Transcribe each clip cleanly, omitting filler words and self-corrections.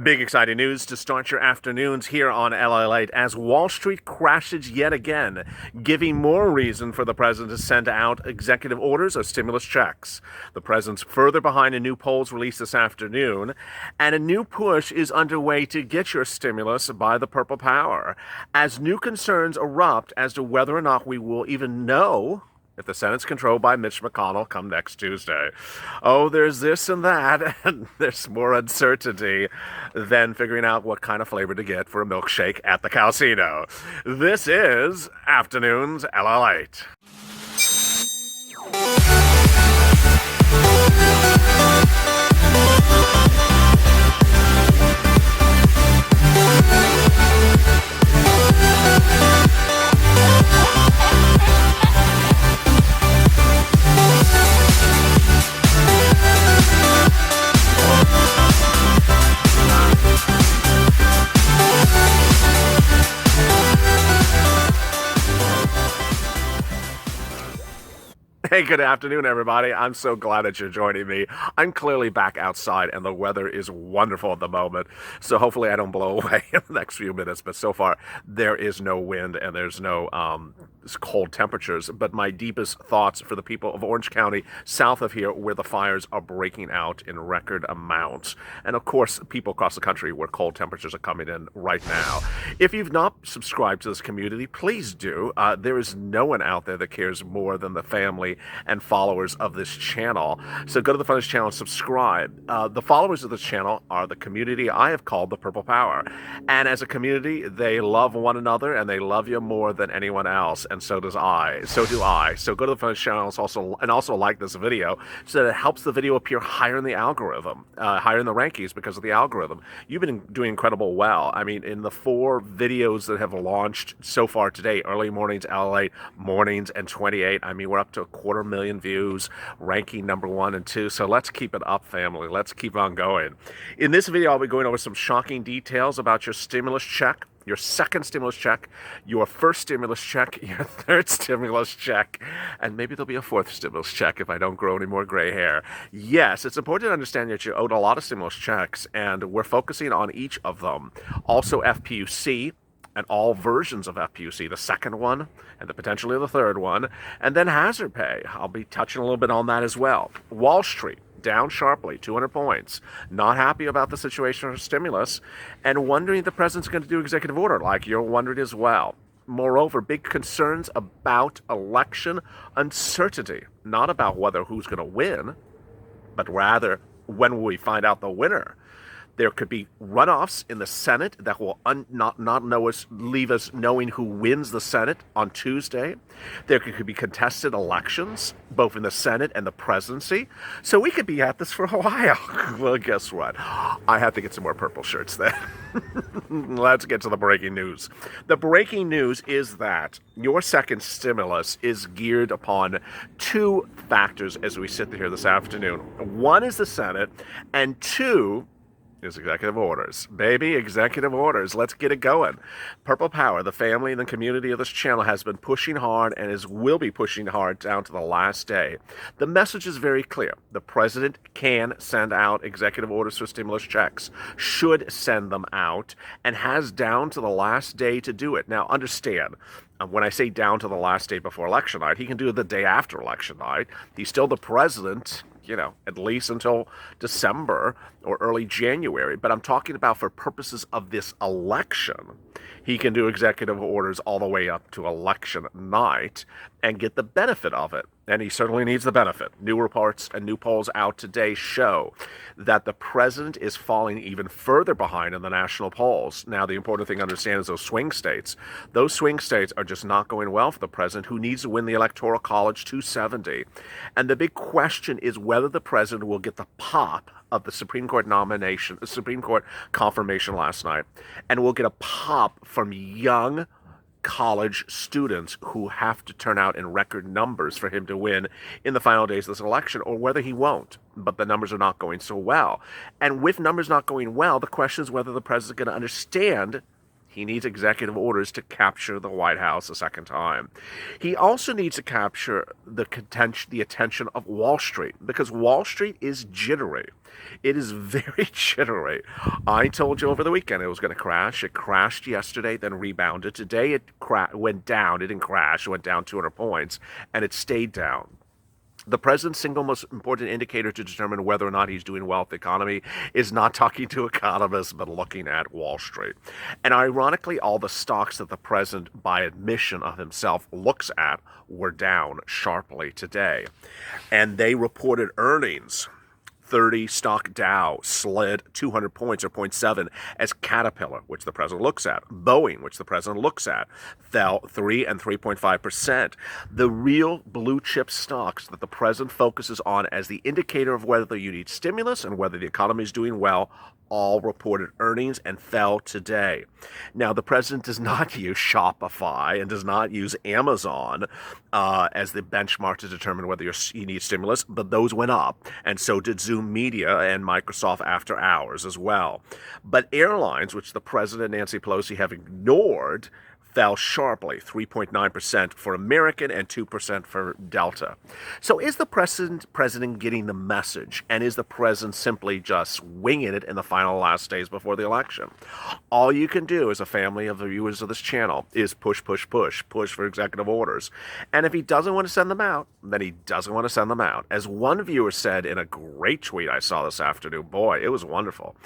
Big exciting news to start your afternoons here on LALATE as Wall Street crashes yet again, giving more reason for the president to send out executive orders or stimulus checks. The president's further behind in new polls released this afternoon, and a new push is underway to get your stimulus by the Purple Power, as new concerns erupt as to whether or not we will even know if the Senate's controlled by Mitch McConnell come next Tuesday. Oh, there's this and that, and there's more uncertainty than figuring out what kind of flavor to get for a milkshake at the casino. This is Afternoons LALATE. Hey, good afternoon, everybody. I'm so glad that you're joining me. I'm clearly back outside, and the weather is wonderful at the moment, so hopefully I don't blow away in the next few minutes, but so far there is no wind and there's no cold temperatures. But my deepest thoughts for the people of Orange County, south of here, where the fires are breaking out in record amounts. And of course, people across the country where cold temperatures are coming in right now. If you've not subscribed to this community, please do. There is no one out there that cares more than the family and followers of this channel. So go to the front of this channel and subscribe. The followers of this channel are the community I have called the Purple Power. And as a community, they love one another and they love you more than anyone else. And so does I. So do I. So go to the front of this channel and also like this video so that it helps the video appear higher in the algorithm, higher in the rankings because of the algorithm. You've been doing incredible well. I mean, in the 4 videos that have launched so far today, Early Mornings, LA Mornings, and 28, I mean, we're up to 250,000 views, ranking number 1 and 2. So let's keep it up, family. Let's keep on going. In this video, I'll be going over some shocking details about your stimulus check, your second stimulus check, your first stimulus check, your third stimulus check, and maybe there'll be a fourth stimulus check if I don't grow any more gray hair. Yes, it's important to understand that you're owed a lot of stimulus checks, and we're focusing on each of them. Also, FPUC, and all versions of FPUC, the second one and the potentially the third one, and then hazard pay. I'll be touching a little bit on that as well. Wall Street, down sharply, 200 points. Not happy about the situation of stimulus and wondering if the president's going to do executive order, like you're wondering as well. Moreover, big concerns about election uncertainty, not about whether who's going to win, but rather when will we find out the winner. There could be runoffs in the Senate that will leave us knowing who wins the Senate on Tuesday. There could be contested elections, both in the Senate and the presidency. So we could be at this for a while. Well, guess what? I have to get some more purple shirts then. Let's get to the breaking news. The breaking news is that your second stimulus is geared upon 2 factors as we sit here this afternoon. One is the Senate, and 2 is executive orders. Baby, executive orders. Let's get it going. Purple Power, the family and the community of this channel, has been pushing hard and will be pushing hard down to the last day. The message is very clear. The president can send out executive orders for stimulus checks, should send them out, and has down to the last day to do it. Now, understand, when I say down to the last day before election night, he can do it the day after election night. He's still the president, at least until December or early January. But I'm talking about for purposes of this election, he can do executive orders all the way up to election night and get the benefit of it. And he certainly needs the benefit. New reports and new polls out today show that the president is falling even further behind in the national polls. Now, the important thing to understand is those swing states are just not going well for the president, who needs to win the Electoral College 270. And the big question is whether the president will get the pop of the Supreme Court confirmation last night, and will get a pop from young college students who have to turn out in record numbers for him to win in the final days of this election, or whether he won't. But the numbers are not going so well. And with numbers not going well, the question is whether the president's going to understand He needs executive orders to capture the White House a second time. He also needs to capture the attention of Wall Street, because Wall Street is jittery. It is very jittery. I told you over the weekend it was going to crash. It crashed yesterday, then rebounded. Today it went down. It didn't crash. It went down 200 points, and it stayed down. The president's single most important indicator to determine whether or not he's doing well with the economy is not talking to economists, but looking at Wall Street. And ironically, all the stocks that the president, by admission of himself, looks at were down sharply today. And they reported earnings. 30 stock Dow slid 200 points or 0.7 as Caterpillar, which the president looks at. Boeing, which the president looks at, fell 3 and 3.5%. The real blue chip stocks that the president focuses on as the indicator of whether you need stimulus and whether the economy is doing well all reported earnings and fell today. Now, the president does not use Shopify and does not use Amazon as the benchmark to determine whether you need stimulus, but those went up, and so did Zoom Media and Microsoft after hours as well. But airlines, which the president and Nancy Pelosi have ignored, fell sharply, 3.9% for American and 2% for Delta. So is the president getting the message? And is the president simply just winging it in the final last days before the election? All you can do as a family of viewers of this channel is push for executive orders. And if he doesn't want to send them out, then he doesn't want to send them out. As one viewer said in a great tweet I saw this afternoon, boy, it was wonderful.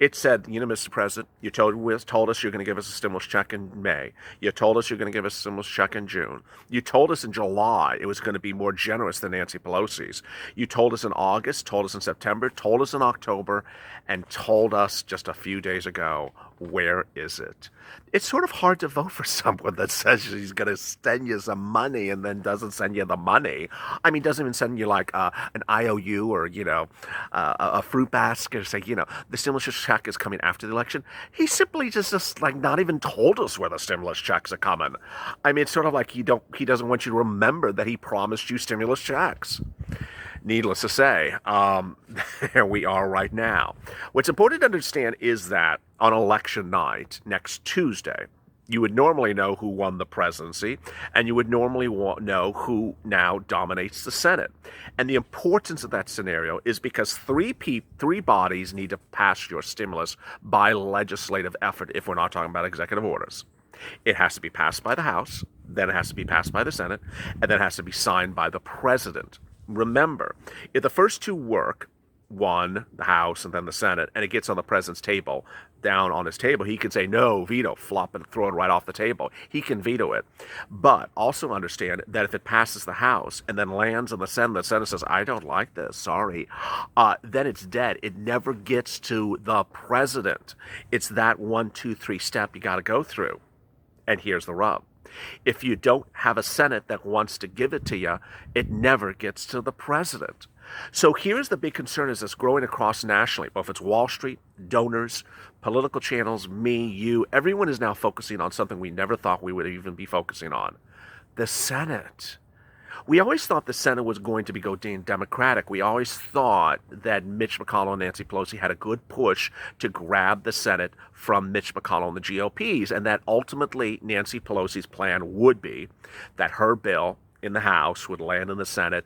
It said, you know, Mr. President, you told us you're going to give us a stimulus check in May. You told us you're going to give us a stimulus check in June. You told us in July it was going to be more generous than Nancy Pelosi's. You told us in August, told us in September, told us in October, and told us just a few days ago. Where is it? It's sort of hard to vote for someone that says he's going to send you some money and then doesn't send you the money. I mean, doesn't even send you like an IOU or, you know, a fruit basket or say, you know, the stimulus check is coming after the election. He simply just like not even told us where the stimulus checks are coming. I mean, it's sort of like he doesn't want you to remember that he promised you stimulus checks. Needless to say, there we are right now. What's important to understand is that on election night, next Tuesday, you would normally know who won the presidency, and you would normally know who now dominates the Senate. And the importance of that scenario is because three bodies need to pass your stimulus by legislative effort if we're not talking about executive orders. It has to be passed by the House, then it has to be passed by the Senate, and then it has to be signed by the president. Remember, if the first two work, one, the House and then the Senate, and it gets on the president's table, down on his table, he can say, no, veto, flop and throw it right off the table. He can veto it. But also understand that if it passes the House and then lands in the Senate says, I don't like this, sorry, then it's dead. It never gets to the president. It's that 1, 2, 3 step you got to go through. And here's the rub. If you don't have a Senate that wants to give it to you, it never gets to the president. So here's the big concern is this growing across nationally, both it's Wall Street, donors, political channels, me, you, everyone is now focusing on something we never thought we would even be focusing on. The Senate. We always thought the Senate was going to be going Democratic. We always thought that Mitch McConnell and Nancy Pelosi had a good push to grab the Senate from Mitch McConnell and the GOPs, and that ultimately Nancy Pelosi's plan would be that her bill in the House would land in the Senate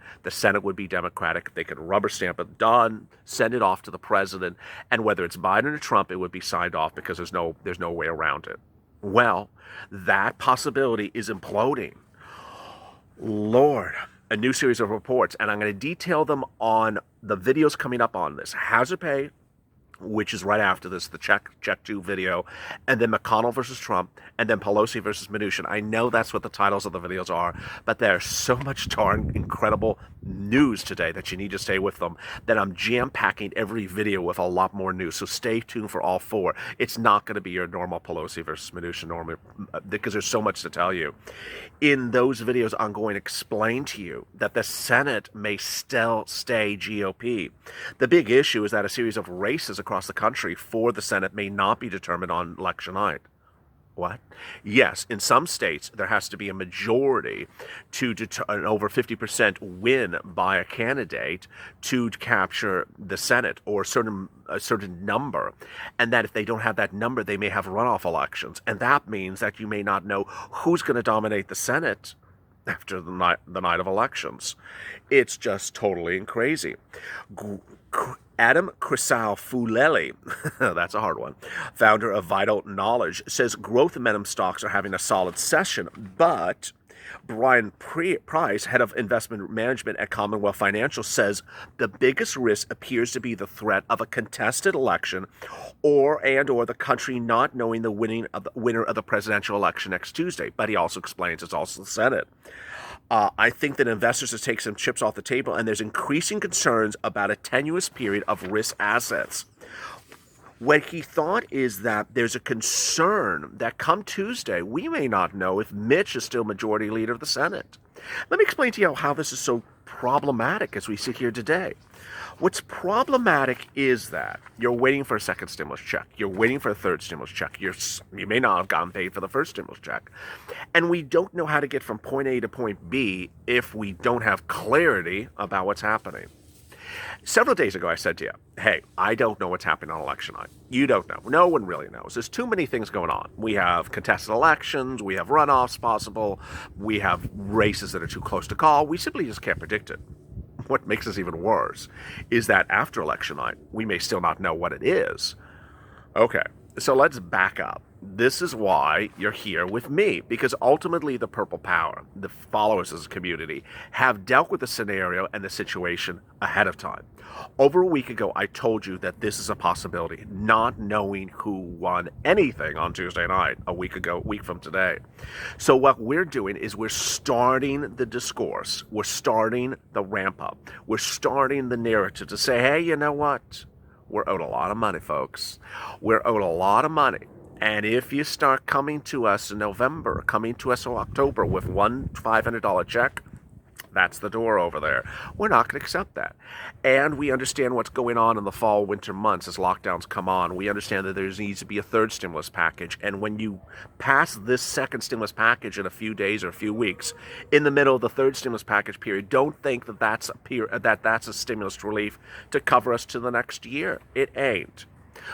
would be Democratic, they could rubber stamp it, done, send it off to the president, and whether it's Biden or Trump, it would be signed off because there's no way around it. Well, that possibility is imploding. Lord, a new series of reports, and I'm going to detail them on the videos coming up on this. Hazard pay, which is right after this, the check 2 video, and then McConnell versus Trump, and then Pelosi versus Mnuchin. I know that's what the titles of the videos are, but there's so much darn incredible news today that you need to stay with them, that I'm jam-packing every video with a lot more news, so stay tuned for all 4. It's not going to be your normal Pelosi versus Mnuchin because there's so much to tell you. In those videos, I'm going to explain to you that the Senate may still stay GOP. The big issue is that a series of races across the country for the Senate may not be determined on election night. What? Yes, in some states there has to be a majority to an over 50% win by a candidate to capture the Senate or a certain number, and that if they don't have that number, they may have runoff elections, and that means that you may not know who's going to dominate the Senate after the night of elections. It's just totally crazy. Adam Crisal-Fuleli, that's a hard one, founder of Vital Knowledge, says growth momentum stocks are having a solid session, but Brian Price, head of investment management at Commonwealth Financial, says the biggest risk appears to be the threat of a contested election or the country not knowing the winner of the presidential election next Tuesday. But he also explains it's also the Senate. I think that investors have taken some chips off the table, and there's increasing concerns about a tenuous period of risk assets. What he thought is that there's a concern that come Tuesday, we may not know if Mitch is still majority leader of the Senate. Let me explain to you how this is so problematic as we sit here today. What's problematic is that you're waiting for a second stimulus check. You're waiting for a third stimulus check. You may not have gotten paid for the first stimulus check. And we don't know how to get from point A to point B if we don't have clarity about what's happening. Several days ago, I said to you, hey, I don't know what's happening on election night. You don't know. No one really knows. There's too many things going on. We have contested elections. We have runoffs possible. We have races that are too close to call. We simply just can't predict it. What makes this even worse is that after election night, we may still not know what it is. Okay, so let's back up. This is why you're here with me, because ultimately the Purple Power, the followers as a community, have dealt with the scenario and the situation ahead of time. Over a week ago, I told you that this is a possibility, not knowing who won anything on Tuesday night, a week from today. So what we're doing is we're starting the discourse. We're starting the ramp up. We're starting the narrative to say, hey, you know what? We're owed a lot of money, folks. We're owed a lot of money. And if you start coming to us in November, coming to us in October with one $500 check, that's the door over there. We're not going to accept that. And we understand what's going on in the fall, winter months as lockdowns come on. We understand that there needs to be a third stimulus package. And when you pass this second stimulus package in a few days or a few weeks, in the middle of the third stimulus package period, don't think that that's a stimulus relief to cover us to the next year. It ain't.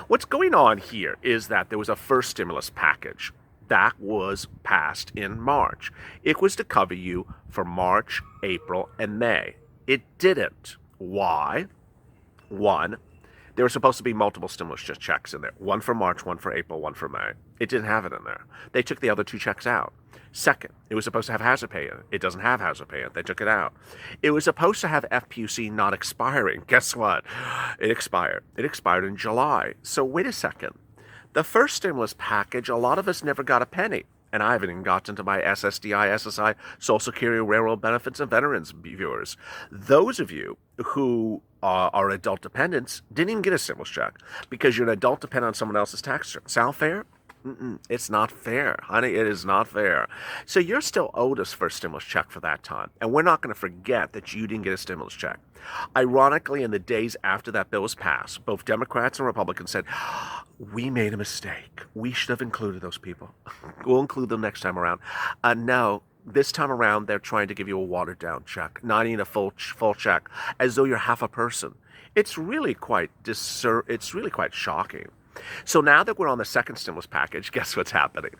What's going on here is that there was a first stimulus package that was passed in March. It was to cover you for March, April, and May. It didn't. Why? One, there were supposed to be multiple stimulus checks in there. One for March, one for April, one for May. It didn't have it in there. They took the other two checks out. Second, it was supposed to have hazard pay in it. It doesn't have hazard pay in it. They took it out. It was supposed to have FPUC not expiring. Guess what? It expired. It expired in July. So wait a second. The first stimulus package, a lot of us never got a penny. And I haven't even gotten to my SSDI, SSI, Social Security, Railroad Benefits, and Veterans viewers. Those of you who are adult dependents didn't even get a stimulus check because you're an adult dependent on someone else's tax return. Sound fair? It's not fair, honey. It is not fair. So you're still owed us for a stimulus check for that time. And we're not going to forget that you didn't get a stimulus check. Ironically, in the days after that bill was passed, both Democrats and Republicans said, we made a mistake. We should have included those people. We'll include them next time around. No. This time around, they're trying to give you a watered-down check, not even a full check, as though you're half a person. It's really quite shocking. So now that we're on the second stimulus package, guess what's happening?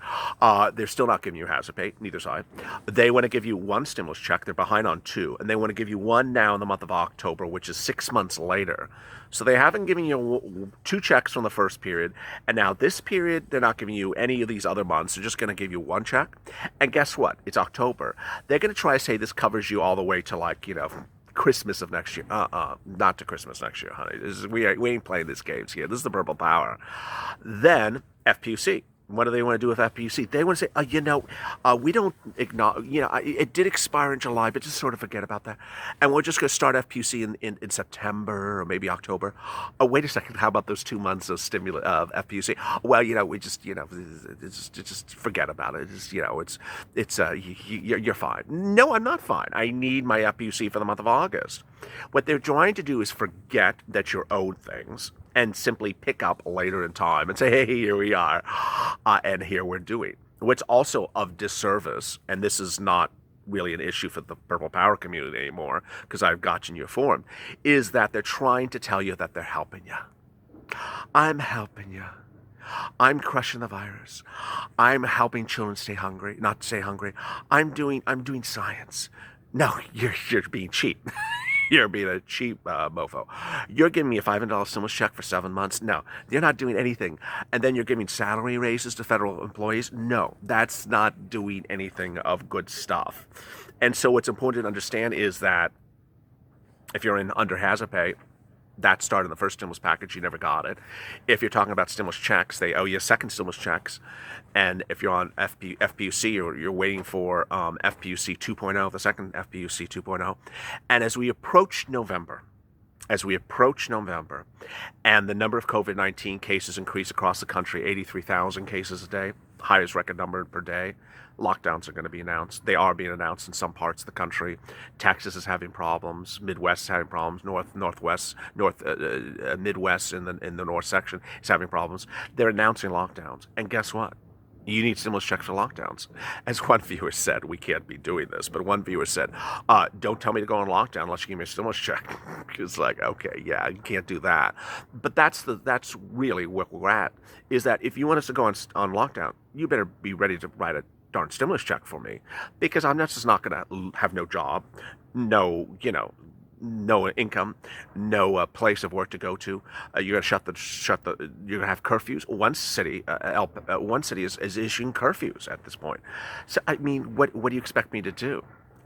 They're still not giving you hazard pay, neither side. They want to give you one stimulus check. They're behind on two. And they want to give you one now in the month of October, which is 6 months later. So they haven't given you two checks from the first period. And now this period, they're not giving you any of these other months. They're just going to give you one check. And guess what? It's October. They're going to try to say this covers you all the way to Christmas of next year. Not to Christmas next year, honey. We ain't playing these games here. This is the Purple Power. Then FPUC. What do they want to do with FPUC? They want to say, we don't acknowledge, it did expire in July, but just sort of forget about that. And we're just going to start FPUC in September or maybe October. Oh, wait a second. How about those 2 months of FPUC? Well, we just forget about it. You're fine. No, I'm not fine. I need my FPUC for the month of August. What they're trying to do is forget that you're owed things and simply pick up later in time and say, hey, here we are, and here we're doing. What's also of disservice, and this is not really an issue for the Purple Power community anymore, because I've gotten you informed, is that they're trying to tell you that they're helping you. I'm helping you. I'm crushing the virus. I'm helping children stay hungry, not stay hungry. I'm doing science. No, you're being cheap. You're being a cheap mofo. You're giving me a $500 stimulus check for 7 months. No, you're not doing anything. And then you're giving salary raises to federal employees. No, that's not doing anything of good stuff. And so what's important to understand is that if you're in under hazard pay, that started in the first stimulus package, you never got it. If you're talking about stimulus checks, they owe you second stimulus checks. And if you're on FPUC, you're waiting for FPUC 2.0, the second FPUC 2.0. And as we approach November, and the number of COVID-19 cases increase across the country, 83,000 cases a day, highest record number per day. Lockdowns are going to be announced. They are being announced in some parts of the country. Texas is having problems. Midwest is having problems. Midwest in the north section is having problems. They're announcing lockdowns. And guess what? You need stimulus checks for lockdowns. As one viewer said, we can't be doing this, but one viewer said, don't tell me to go on lockdown unless you give me a stimulus check. It's like, okay, yeah, you can't do that. But that's really where we're at, is that if you want us to go on lockdown, you better be ready to write a darn stimulus check for me, because I'm just not going to have no job, no income, no place of work to go to. You're going to you're going to have curfews. One city is issuing curfews at this point. So, I mean, what do you expect me to do?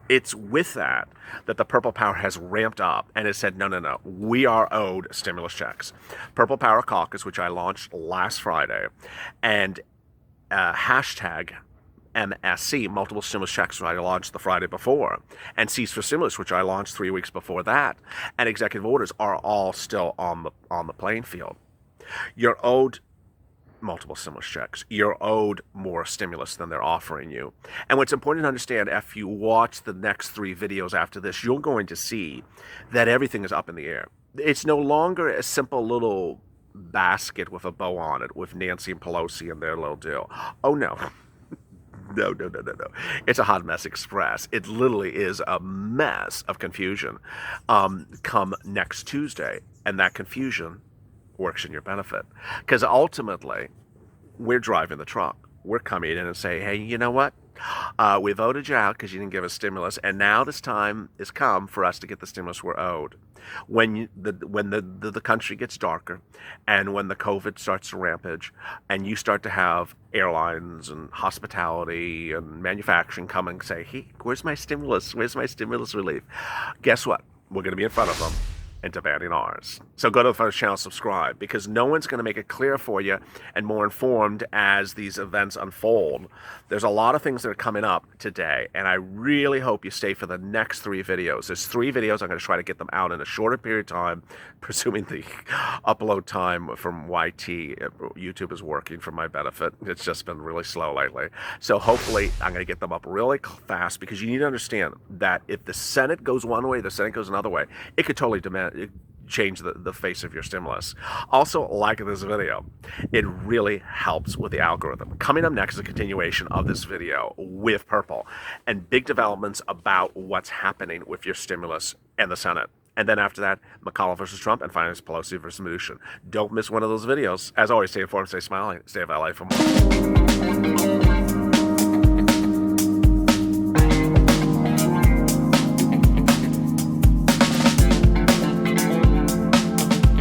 It's with that the Purple Power has ramped up and has said, no, we are owed stimulus checks. Purple Power Caucus, which I launched last Friday, and hashtag MSC, multiple stimulus checks, which I launched the Friday before, and C's for Stimulus, which I launched 3 weeks before that, and executive orders are all still on the playing field. You're owed multiple stimulus checks. You're owed more stimulus than they're offering you. And what's important to understand, if you watch the next 3 videos after this, you're going to see that everything is up in the air. It's no longer a simple little basket with a bow on it with Nancy and Pelosi and their little deal. Oh, no. No. It's a hot mess express. It literally is a mess of confusion come next Tuesday. And that confusion works in your benefit. Because ultimately, we're driving the truck. We're coming in and saying, hey, you know what? We voted you out because you didn't give us stimulus. And now this time has come for us to get the stimulus we're owed. When the country gets darker, and when the COVID starts to rampage, and you start to have airlines and hospitality and manufacturing come and say, hey, where's my stimulus? Where's my stimulus relief? Guess what? We're going to be in front of them and demanding ours. So go to the first channel, subscribe, because no one's going to make it clear for you and more informed as these events unfold. There's a lot of things that are coming up today, and I really hope you stay for the next 3 videos. There's 3 videos. I'm going to try to get them out in a shorter period of time, presuming the upload time from YT, YouTube, is working for my benefit. It's just been really slow lately. So hopefully I'm going to get them up really fast, because you need to understand that if the Senate goes one way, the Senate goes another way, it could totally change the face of your stimulus. Also, like this video. It really helps with the algorithm. Coming up next is a continuation of this video with Purple and big developments about what's happening with your stimulus and the Senate. And then after that, McConnell versus Trump, and finally Pelosi versus Mnuchin. Don't miss one of those videos. As always, stay informed, stay smiling, stay alive for more.